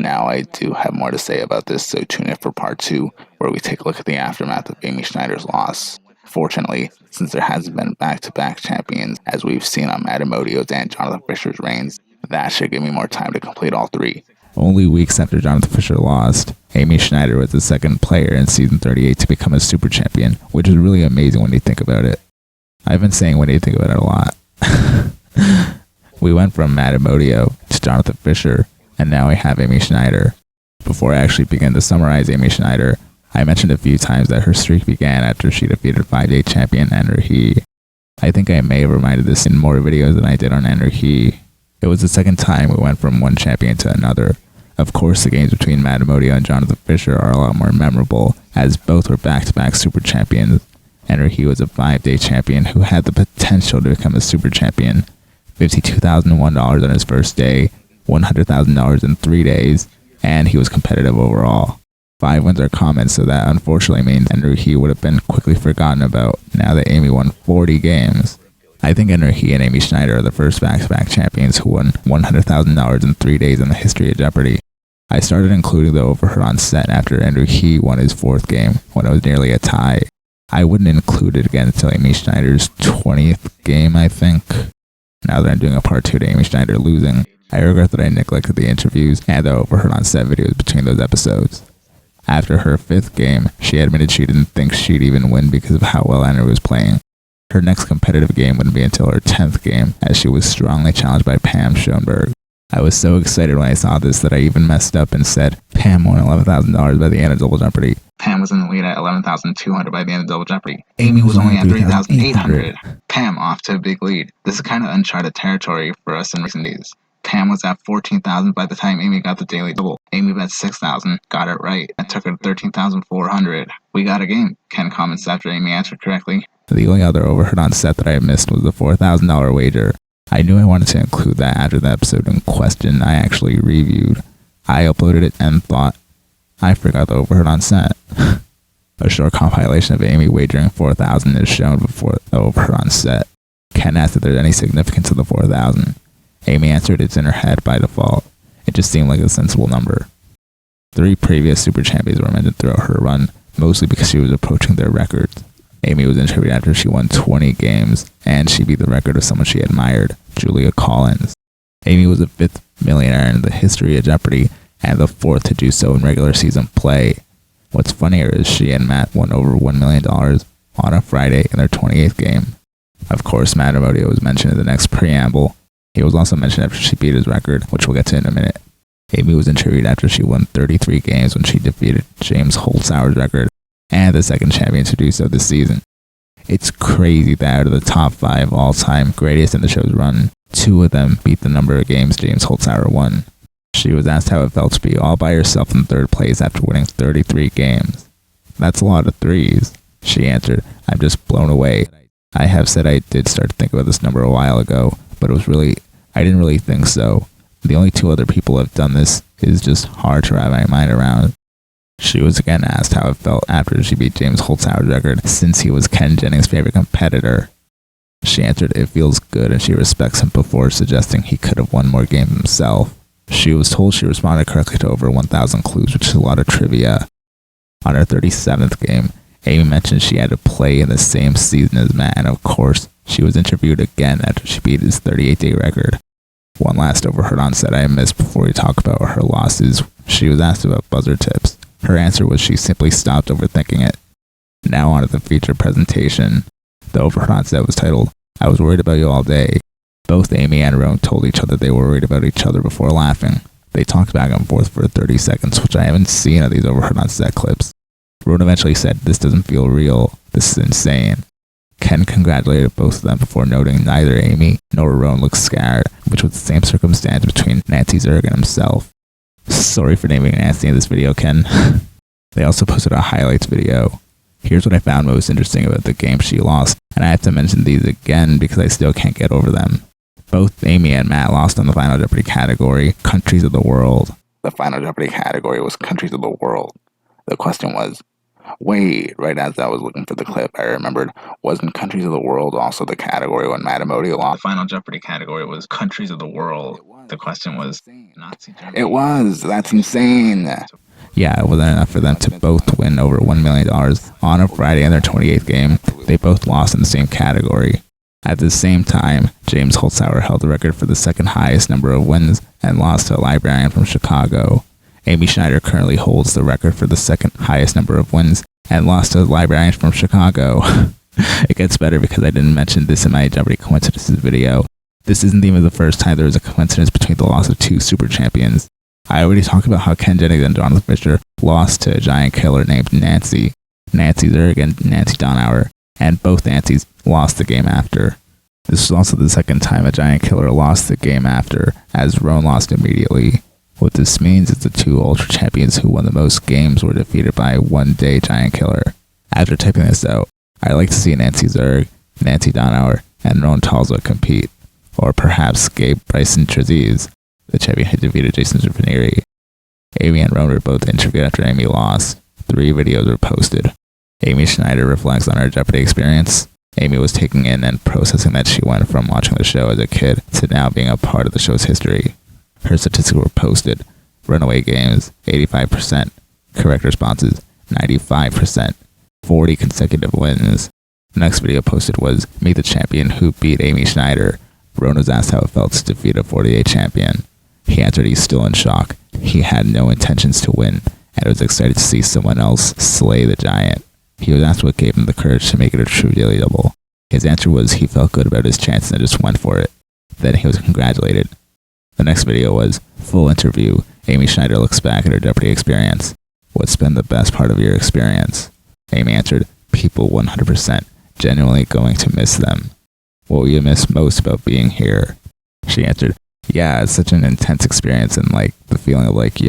Now, I do have more to say about this, so tune in for part 2, where we take a look at the aftermath of Amy Schneider's loss. Fortunately, since there hasn't been back-to-back champions, as we've seen on Matt Imodio's and Jonathan Fisher's reigns, that should give me more time to complete all 3. Only weeks after Jonathan Fisher lost, Amy Schneider was the second player in season 38 to become a super champion, which is really amazing when you think about it. I've been saying when you think about it a lot. We went from Matt Imodio to Jonathan Fisher, and now we have Amy Schneider. Before I actually begin to summarize Amy Schneider, I mentioned a few times that her streak began after she defeated 5-day champion Andrew He. I think I may have reminded this in more videos than I did on Andrew He. It was the second time we went from one champion to another. Of course, the games between Matt Imodio and Jonathan Fisher are a lot more memorable, as both were back-to-back super champions. Andrew He was a 5-day champion who had the potential to become a super champion. $52,001 on his first day, $100,000 in 3 days, and he was competitive overall. 5 wins are common, so that unfortunately means Andrew He would have been quickly forgotten about now that Amy won 40 games. I think Andrew He and Amy Schneider are the first back-to-back champions who won $100,000 in 3 days in the history of Jeopardy! I started including the overheard on set after Andrew He won his 4th game, when it was nearly a tie. I wouldn't include it again until Amy Schneider's 20th game, I think. Now that I'm doing a part 2 to Amy Schneider losing, I regret that I neglected the interviews and the overheard on set videos between those episodes. After her 5th game, she admitted she didn't think she'd even win because of how well Andrew was playing. Her next competitive game wouldn't be until her 10th game, as she was strongly challenged by Pam Schoenberg. I was so excited when I saw this that I even messed up and said Pam won $11,000 by the end of Double Jeopardy! Pam was in the lead at $11,200 by the end of Double Jeopardy! Amy was only at $3,800. Pam off to a big lead. This is kind of uncharted territory for us in recent days. Pam was at $14,000 by the time Amy got the daily double. Amy bet $6,000, got it right, and took her to $13,400. We got a game, Ken comments after Amy answered correctly. The only other overheard on set that I missed was the $4,000 wager. I knew I wanted to include that after the episode in question I actually reviewed. I uploaded it and thought, I forgot the overheard on set. A short compilation of Amy wagering $4,000 is shown before the overheard on set. Ken asked if there's any significance to the $4,000. Amy answered it's in her head by default. It just seemed like a sensible number. 3 previous super champions were mentioned throughout her run, mostly because she was approaching their records. Amy was interviewed after she won 20 games, and she beat the record of someone she admired, Julia Collins. Amy was the 5th millionaire in the history of Jeopardy! And the 4th to do so in regular season play. What's funnier is she and Matt won over $1 million on a Friday in their 28th game. Of course, Matt Imodio was mentioned in the next preamble. He was also mentioned after she beat his record, which we'll get to in a minute. Amy was interviewed after she won 33 games when she defeated James Holzhauer's record, and the second champion to do so this season. It's crazy that out of the top 5 all-time greatest in the show's run, 2 of them beat the number of games James Holzhauer won. She was asked how it felt to be all by herself in 3rd place after winning 33 games. That's a lot of 3s. She answered, I'm just blown away. I have said I did start to think about this number a while ago, but I didn't really think so. The only 2 other people who have done this is just hard to wrap my mind around. She was again asked how it felt after she beat James Holzhauer's record, since he was Ken Jennings' favorite competitor. She answered it feels good and she respects him before suggesting he could have won more games himself. She was told she responded correctly to over 1,000 clues, which is a lot of trivia. On her 37th game, Amy mentioned she had to play in the same season as Matt, and of course, she was interviewed again after she beat his 38-day record. One last overheard on set I missed before we talk about her losses. She was asked about buzzer tips. Her answer was she simply stopped overthinking it. Now on to the feature presentation. The overheard on set was titled, I Was Worried About You All Day. Both Amy and Roan told each other they were worried about each other before laughing. They talked back and forth for 30 seconds, which I haven't seen of these overheard on set clips. Roan eventually said, this doesn't feel real. This is insane. Ken congratulated both of them before noting neither Amy nor Roan looked scared, which was the same circumstance between Nancy Zerg and himself. Sorry for naming Nancy in this video, Ken. They also posted a highlights video. Here's what I found most interesting about the game she lost, and I have to mention these again because I still can't get over them. Both Amy and Matt lost on the Final Jeopardy category, Countries of the World. The Final Jeopardy category was Countries of the World. The question was, wait, right as I was looking for the clip, I remembered, wasn't Countries of the World also the category when Matt Imodio lost? The Final Jeopardy category was Countries of the World. The question was, Nazi Germany. It was. That's insane. Yeah, it wasn't enough for them to both win over $1 million on a Friday in their 28th game. They both lost in the same category. At the same time, James Holzhauer held the record for the second highest number of wins and lost to a librarian from Chicago. Amy Schneider currently holds the record for the second highest number of wins and lost to a librarian from Chicago. It gets better because I didn't mention this in my Jeopardy coincidences video. This isn't even the first time there was a coincidence between the loss of two super champions. I already talked about how Ken Jennings and Jonathan Fisher lost to a giant killer named Nancy Zerg and Nancy Donauer, and both Nancys lost the game after. This was also the second time a giant killer lost the game after, as Roan lost immediately. What this means is the two Ultra champions who won the most games were defeated by a one-day giant killer. After typing this out, I'd like to see Nancy Zerg, Nancy Donauer, and Roan Talzwa compete, or perhaps Gabe Bryson Trezise, the champion who defeated Jason Zerfiniri. Amy and Roan were both interviewed after Amy lost. 3 videos were posted. Amy Schneider reflects on her Jeopardy experience. Amy was taking in and processing that she went from watching the show as a kid to now being a part of the show's history. Her statistics were posted. Runaway games, 85%. Correct responses, 95%. 40 consecutive wins. The next video posted was Meet the Champion Who Beat Amy Schneider. Roan was asked how it felt to defeat a 48 champion. He answered he's still in shock. He had no intentions to win, and was excited to see someone else slay the giant. He was asked what gave him the courage to make it a true daily double. His answer was he felt good about his chance and just went for it. Then he was congratulated. The next video was full interview. Amy Schneider looks back at her Jeopardy experience. What's been the best part of your experience? Amy answered, people 100%, genuinely going to miss them. What will you miss most about being here? She answered, yeah, it's such an intense experience, and like the feeling of like,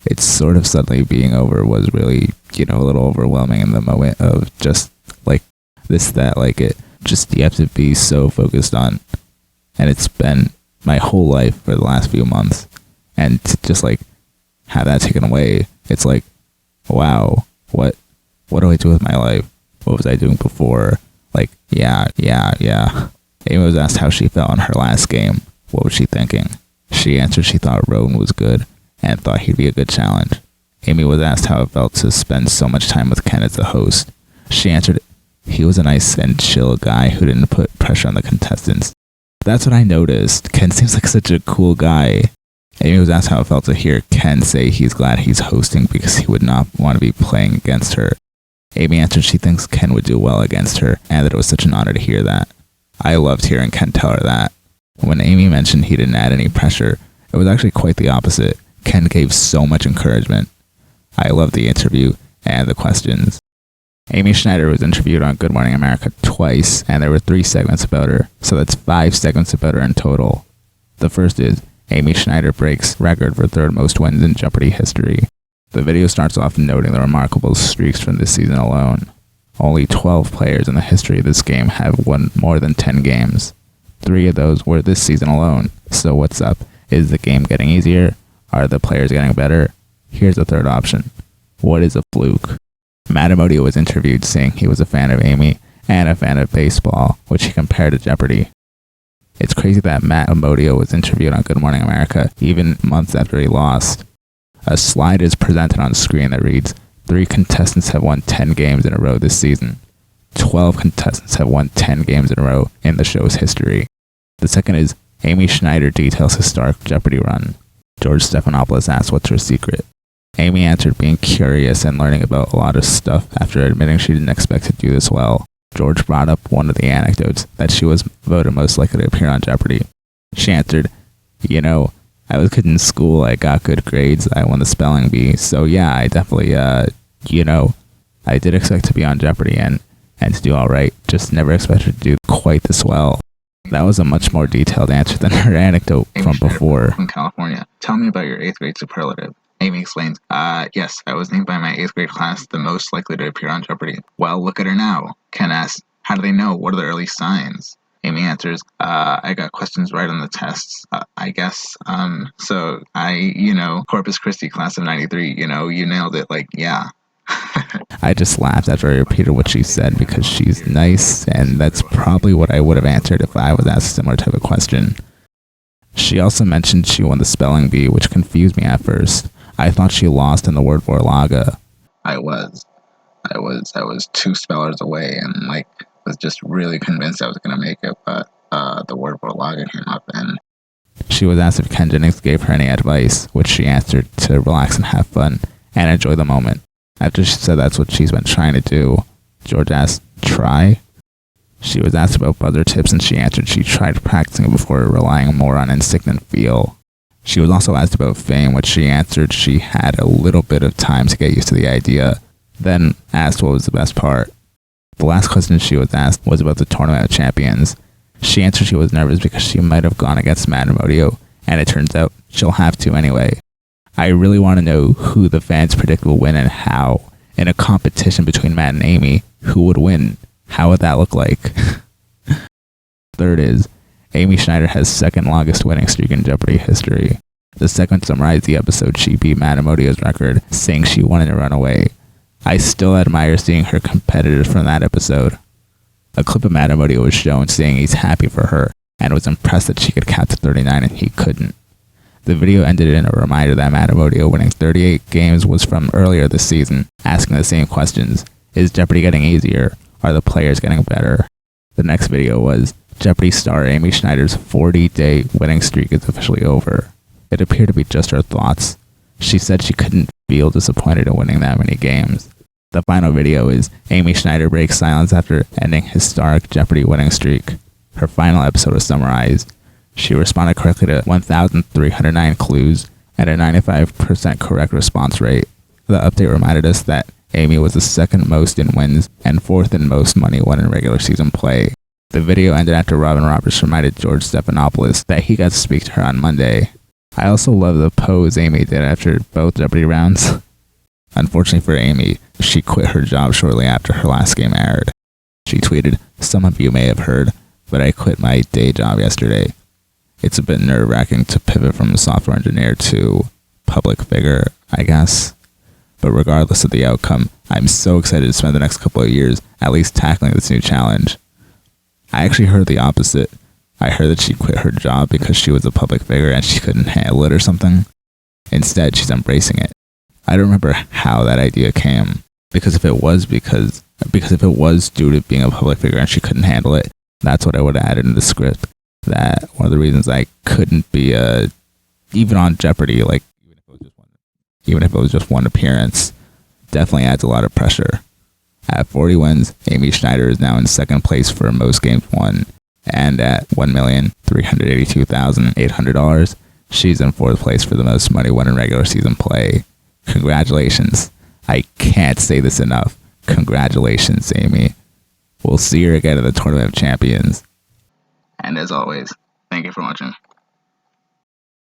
it's sort of suddenly being over was really, a little overwhelming in the moment of just like this, that, like it just, you have to be so focused on, and it's been my whole life for the last few months, and to just like have that taken away, it's like, wow, what do I do with my life? What was I doing before? Like, yeah. Amy was asked how she felt in her last game. What was she thinking? She answered she thought Roan was good and thought he'd be a good challenge. Amy was asked how it felt to spend so much time with Ken as the host. She answered he was a nice and chill guy who didn't put pressure on the contestants. That's what I noticed. Ken seems like such a cool guy. Amy was asked how it felt to hear Ken say he's glad he's hosting because he would not want to be playing against her. Amy answered she thinks Ken would do well against her and that it was such an honor to hear that. I loved hearing Ken tell her that. When Amy mentioned he didn't add any pressure, it was actually quite the opposite. Ken gave so much encouragement. I loved the interview and the questions. Amy Schneider was interviewed on Good Morning America twice, and there were 3 segments about her, so that's 5 segments about her in total. The first is, Amy Schneider breaks record for 3rd most wins in Jeopardy history. The video starts off noting the remarkable streaks from this season alone. Only 12 players in the history of this game have won more than 10 games. 3 of those were this season alone. So what's up? Is the game getting easier? Are the players getting better? Here's a third option. What is a fluke? Matt Amodio was interviewed saying he was a fan of Amy and a fan of baseball, which he compared to Jeopardy. It's crazy that Matt Amodio was interviewed on Good Morning America even months after he lost. A slide is presented on screen that reads, 3 contestants have won 10 games in a row this season. 12 contestants have won 10 games in a row in the show's history. The second is, Amy Schneider details historic Jeopardy run. George Stephanopoulos asked what's her secret. Amy answered being curious and learning about a lot of stuff after admitting she didn't expect to do this well. George brought up one of the anecdotes that she was voted most likely to appear on Jeopardy. She answered, I was good in school, I got good grades, I won the spelling bee, so yeah, I definitely, I did expect to be on Jeopardy and to do alright, just never expected to do quite this well. That was a much more detailed answer than her anecdote from before. From California. Tell me about your 8th grade superlative. Amy explains, yes, I was named by my 8th grade class the most likely to appear on Jeopardy. Well, look at her now. Ken asks, how do they know? What are the early signs? Amy answers, I got questions right on the tests, I guess. So Corpus Christi class of 93, you nailed it, like, yeah. I just laughed after I repeated what she said because she's nice, and that's probably what I would have answered if I was asked a similar type of question. She also mentioned she won the spelling bee, which confused me at first. I thought she lost in the word Borlaga. I was. I was two spellers away and was just really convinced I was gonna make it, but the word Borlaga came up and She was asked if Ken Jennings gave her any advice, which she answered to relax and have fun and enjoy the moment. After she said that's what she's been trying to do, George asked, try? She was asked about buzzer tips and she answered she tried practicing before relying more on instinct than feel. She was also asked about fame, which she answered she had a little bit of time to get used to the idea, then asked what was the best part. The last question she was asked was about the Tournament of Champions. She answered she was nervous because she might have gone against Matt and Modio, and it turns out she'll have to anyway. I really want to know who the fans predict will win and how. In a competition between Matt and Amy, who would win? How would that look like? Third is, Amy Schneider has second longest winning streak in Jeopardy history. The segment summarized the episode she beat Matt and Modio's record, saying she wanted to run away. I still admire seeing her competitors from that episode. A clip of Matt and Modio was shown saying he's happy for her and was impressed that she could count to 39 and he couldn't. The video ended in a reminder that Matt and Modio winning 38 games was from earlier this season, asking the same questions. Is Jeopardy getting easier? Are the players getting better? The next video was, Jeopardy star Amy Schneider's 40-day winning streak is officially over. It appeared to be just her thoughts. She said she couldn't feel disappointed in winning that many games. The final video is Amy Schneider breaks silence after ending historic Jeopardy winning streak. Her final episode was summarized. She responded correctly to 1,309 clues and a 95% correct response rate. The update reminded us that Amy was the second most in wins and fourth in most money won in regular season play. The video ended after Robin Roberts reminded George Stephanopoulos that he got to speak to her on Monday. I also love the pose Amy did after both Jeopardy rounds. Unfortunately for Amy, she quit her job shortly after her last game aired. She tweeted, "Some of you may have heard, but I quit my day job yesterday. It's a bit nerve-wracking to pivot from a software engineer to public figure, I guess. But regardless of the outcome, I'm so excited to spend the next couple of years at least tackling this new challenge." I actually heard the opposite. I heard that she quit her job because she was a public figure and she couldn't handle it or something. Instead, she's embracing it. I don't remember how that idea came, because if it was due to being a public figure and she couldn't handle it, that's what I would have added in the script. That one of the reasons I couldn't be even on Jeopardy, like even if it was just one appearance, definitely adds a lot of pressure. At 40 wins, Amy Schneider is now in second place for most games won, and at $1,382,800, she's in fourth place for the most money won in regular season play. Congratulations. I can't say this enough. Congratulations, Amy. We'll see her again at the Tournament of Champions. and as always, thank you for watching.